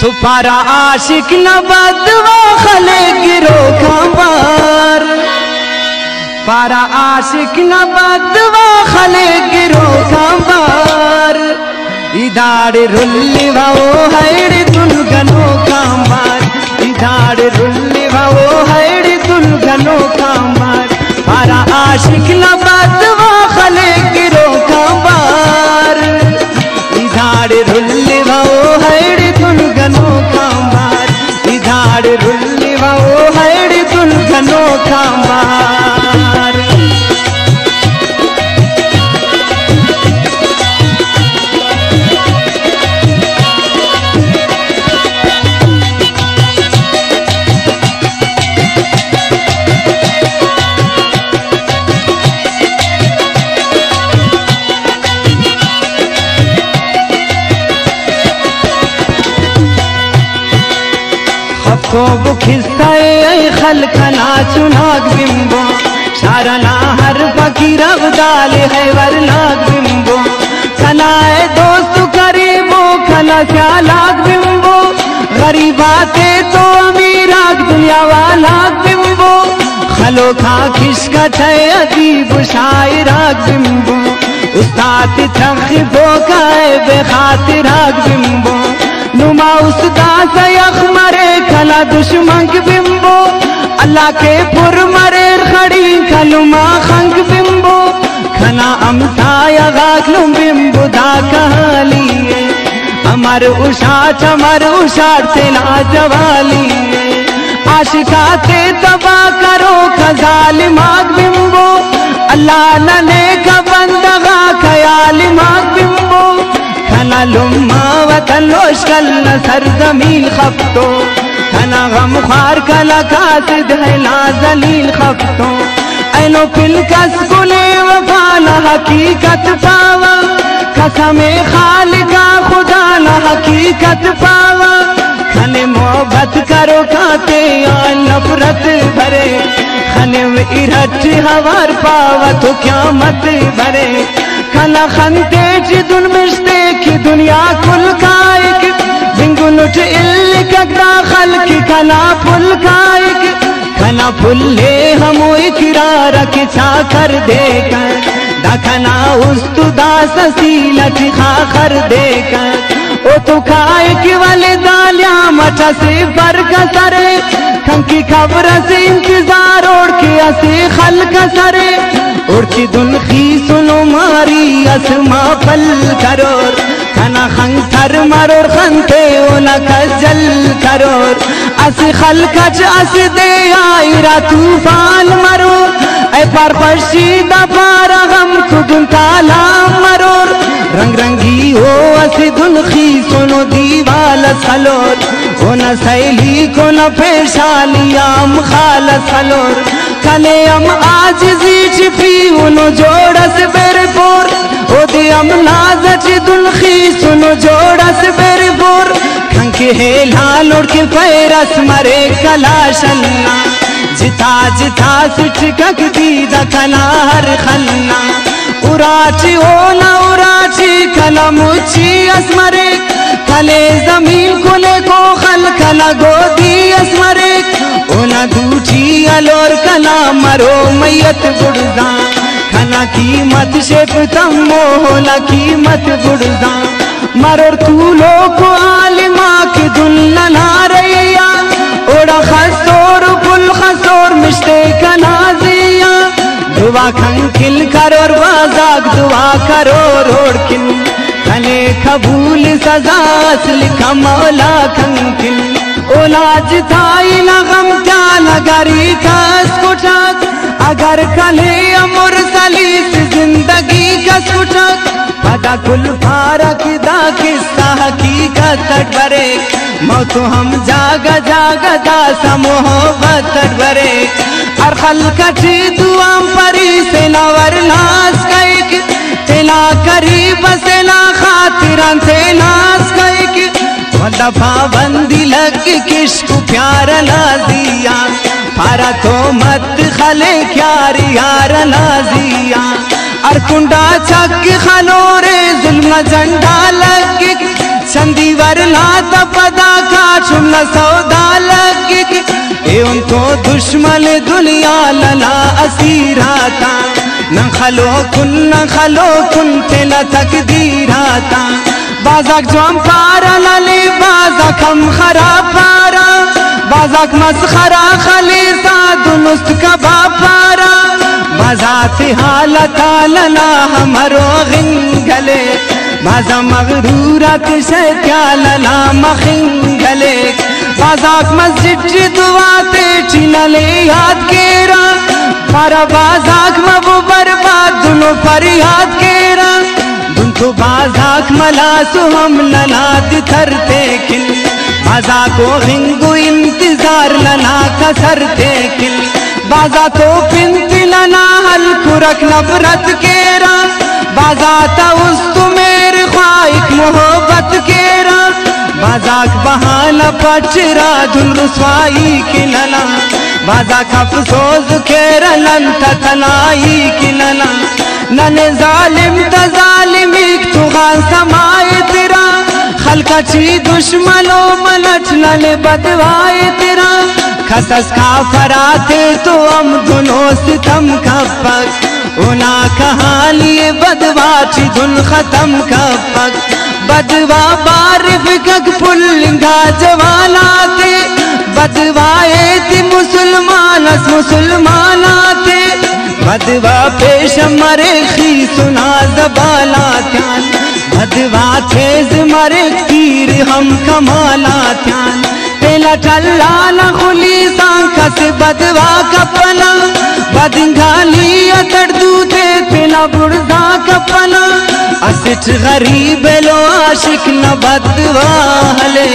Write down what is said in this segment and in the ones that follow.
तो पारा आशिक न बदवा खले गिरो खबर, पारा आशिक न बदवा खले गिरो खबर, इदाड़ रुल्ली भाओ हैड़ दुलगनो कांबार, इदाड़ रुल्ली भाओ हैड़ दुलगनो कांबार, पारा आशिक न बदवा खले गिरो खबर, इदाड़ रुल्ली भाओ हैड़ दुलगनो कांबार, इदाड़ रुल्ली भाओ हैड़ दुलगनो कांबार। को खिस्साए खलखना चुनाग बिंबो, शारना हर फकीर अब्दाल है वरनाग बिंबो, खनाए दोस्त करीबो खला स्यालाग बिंबो, गरीबाते तो अमीराग दुनिया वाला बिंबो, खलो खा खिसका छे अदीब शायराग बिंबो, उस्ताद तखबो काए बेखातिराग बिंबो, नुमा उसदा सयख मरे खला दुश्मन बिंबो, अल्लाह के पुर मरे खड़ी खलुमा खंग बिंबो, खना अमसाया गागलुम बिंबो दा कहालिए, अमर उषा चमर उषार से लाजवाली, आशिकाते तबा करो खजाल माग बिंबो, अल्लाह नने का बंदगा ख्याल माग बिंबो, खना लुम्मा वतन लोशकल न सरजमीन खफ्तो, खना गम खार कला कासिद है नाजलील खफ्तो, ऐनो फिल कस गुले वफाला हकीकत पावा, कसमे खालिका खुदा न हकीकत पावा, खने मोहब्बत करो खाते या नफरत भरे, खने इरठ हवार पावा तो क्या मत भरे, खला खनते जिदुन मिश्ते की दुनिया कुल कायक, बिंगुन उठ इल्ल कगदा खल की खला फुल कायक, खना फुल्ले हमो इकरार के छा कर देकर, दखना उस्तुदा ससीलठ खा कर देकर, ओ तो कायक वाले दालिया मचा से बरग सरे, खंकी खबर से इंतजार ओढ़ के असे खल कसरे, उड़ती दुनखी सुनो मारी असमा पल करोर, खना खंग थर मरोर खंते ओना कजल करोर, अस खल कच अस दे आईरा तूफान मरोर, ऐ पार पशीदा पारा गम खुदुन ताला मरोर, रंग रंगी हो अस दुनखी सुनो दीवाल सलोर, ओना सैली को न पेशालियाम खाल सलोर, कले हम आज जीच पी उनो जोड़स बेर बोर, ओ दे हम नाजच दुलखी सुनो जोड़स बेर बोर, खंके हे लालोड़ के पैरस मरे कलाशन्ना, जिता जिता सिठ कक दीदा कला हर खन्ना, उराची ओना उराची कला मुची असमरे, कले जमीन कुले को खल कला गोदी असमरे, ओना दूची अलोर कला मरो मैयत बुड़दा, खना कीमत शेप तम मोहला कीमत बुड़दा, मरोर तूलो को आलिमा की दुल्ला ना रैया, ओड़ा खसोर फुल खसोर मिश्ते कनाजिया, दुआ खंकिल करोर बाजाक दुआ करो रोड किल, खने कबूल सजा लिखा मौला खंकिल, ओलाज थाई लगम क्या लगरी कस कुटक, अगर कले अमुर सलीस जिंदगी का सुटक, पता कुल फारक दा किस्सा हकीकत बरे, मौत हम जागा जागा दा समोहबत बरे, और खलकठी दुआम परी से नवर नास कैक, तेला करीब से ना खातिरान से नास कैक, दफा बंदी लग किसको प्यार ला दिया, पारा तो मत खले क्यार यार ला दिया, और कुंडा चक खलो रे जुल्म झंडा लग, चंदी वरना तपदा का शुम न सौदा लगिक ए उन तो दुश्मन दुनिया लना असीराता न खलो कुन तेला तकदीराता बाजाक जोम पारा लले बाजाक हम खराब पारा बाजाक मसखरा खलीसा दुनुस्त कबा पारा बाजात हालत लना हमरो गिंगले बाजा मगरूरत शैत्या लना मखिंगले बाजाक मस्जिद दुआते चिनले याद केरा पारा बाजाक मबू बर्बाद दुनो फरियाद केरा दुन तो बाजाक मलासु हम लनाद थरते किल बाजा को हिंगू इंतजार लना कसरते किल बाजा तो पिंत लना हल खुरक नफरत केरा बाजा ता उस मेरे ख्वाहिक मोहब्बत केरा बाजाक बहाना पचरा धुन रुसवाई की लना बाजा अफसोस केरा लन तनाई की लना नने जालिम तजालिमिक तू खान समाए तेरा खलका ची दुश्मनों मलच नने बदवाए तेरा खसस का फराते तो हम दोनों सितम का पक उना कहानी बदवा ची धुन खत्म का पक बदवा बारिफ कक पुल्लिंगा जवानाते बदवाए थी मुसलमानाते बदवा पेश मरे खी सुना जबाला त्यान बदवा तेज मरे तीर हम कमाला त्यान तेला टल्ला न खुली सांखा से बदवा कपना बदंगाली अतड़ दूते तेला बुढ़दा कपना असिच गरीब लो आशिक न बदवा हले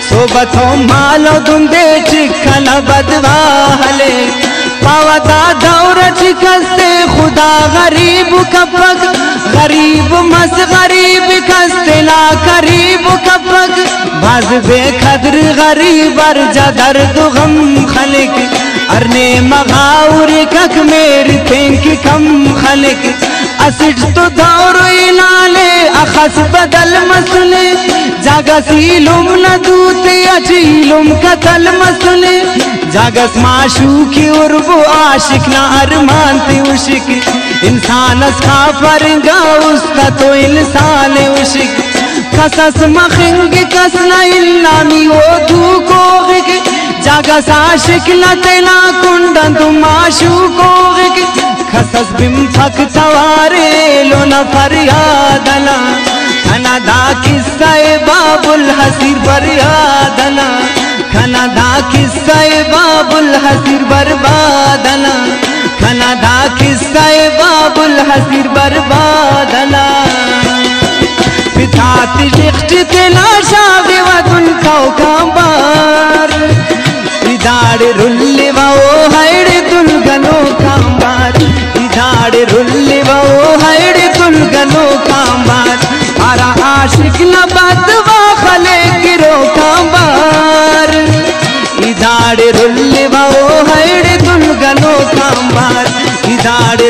सोबतों मालो दुंदे चिक्का न बदवा हले पावता दौर चिकस्ते खुदा गरीब कपक गरीब मस गरीब कस्ते ना करीब कपक बाज बेखदर गरीब अर्जा दर्द गम खलिक अरने मगाउर कक मेरी पेंक कम खलिक असिज तो दौर इनाले अखस बदल मसले जागा सीलुम न दूते अचीलुम कतल मसले जागस माशूकी उर्बो आशिक ना अरमान ते उशिक इंसान खा फरंगा उसका तो इंसान उशिक कसस मखिंग कसना इल्लामी वो धूको जागस आशिक न तेला कुंडन तुम आशूको खसस बिम फक तवारे लो न फरियादना खनदा किस्से बाबुल हसीर बरियादना खनदा किस्से बाबुल हसीर बर्बादना खनदा किस्से बाबुल हसीर बर्बादना पितात लिख्त तलाशा विवदुन कौकांबार इदाड़ रुल्ले वो हैड़ दुलगनो कांबार इदाड़ रुल्ले वो हैड़ दुलगनो कांबार आरा आशिक न बदवा खले गिरो कांबार इदाड़ रुल्ले वो हैड़ दुलगनो कांबार इदाड़